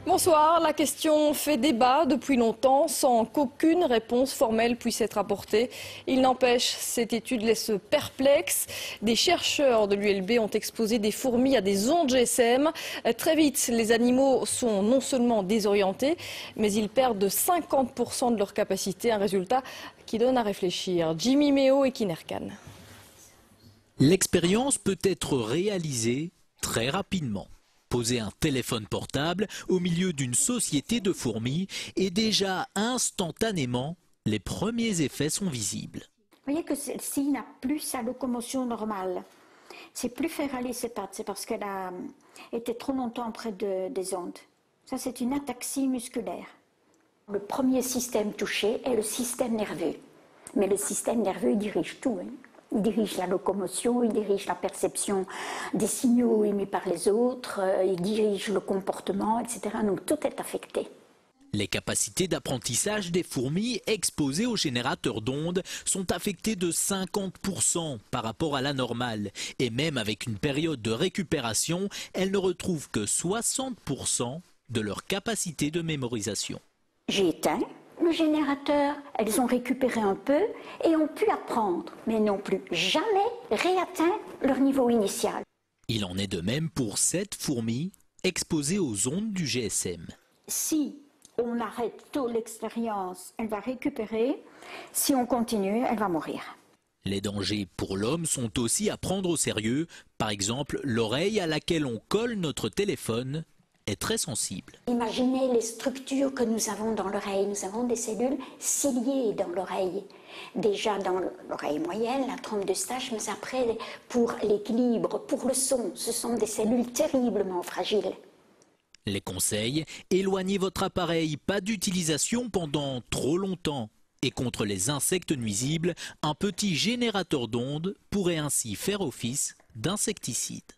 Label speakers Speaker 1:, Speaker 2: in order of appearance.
Speaker 1: Bonsoir, la question fait débat depuis longtemps sans qu'aucune réponse formelle puisse être apportée. Il n'empêche, cette étude laisse perplexe. Des chercheurs de l'ULB ont exposé des fourmis à des ondes GSM. Très vite, les animaux sont non seulement désorientés, mais ils perdent de 50% de leur capacité, un résultat qui donne à réfléchir. Jimmy Méo et Kinerkan.
Speaker 2: L'expérience peut être réalisée très rapidement. Poser un téléphone portable au milieu d'une société de fourmis et déjà instantanément, les premiers effets sont visibles.
Speaker 3: Vous voyez que celle-ci n'a plus sa locomotion normale. C'est plus faire aller ses pattes, c'est parce qu'elle a été trop longtemps près des ondes. Ça, c'est une ataxie musculaire. Le premier système touché est le système nerveux. Mais le système nerveux, il dirige tout. Il dirige la locomotion, il dirige la perception des signaux émis par les autres, il dirige le comportement, etc. Donc tout est affecté.
Speaker 2: Les capacités d'apprentissage des fourmis exposées aux générateurs d'ondes sont affectées de 50% par rapport à la normale. Et même avec une période de récupération, elles ne retrouvent que 60% de leur capacité de mémorisation.
Speaker 3: J'ai éteint le générateur, elles ont récupéré un peu et ont pu apprendre, mais n'ont plus jamais réatteint leur niveau initial.
Speaker 2: Il en est de même pour 7 fourmis exposées aux ondes du GSM.
Speaker 3: Si on arrête tôt l'expérience, elle va récupérer. Si on continue, elle va mourir.
Speaker 2: Les dangers pour l'homme sont aussi à prendre au sérieux. Par exemple, l'oreille à laquelle on colle notre téléphone est très sensible.
Speaker 3: Imaginez les structures que nous avons dans l'oreille. Nous avons des cellules ciliées dans l'oreille. Déjà dans l'oreille moyenne, la trompe d'Eustache, mais après pour l'équilibre, pour le son, ce sont des cellules terriblement fragiles.
Speaker 2: Les conseils, éloignez votre appareil, pas d'utilisation pendant trop longtemps. Et contre les insectes nuisibles, un petit générateur d'ondes pourrait ainsi faire office d'insecticide.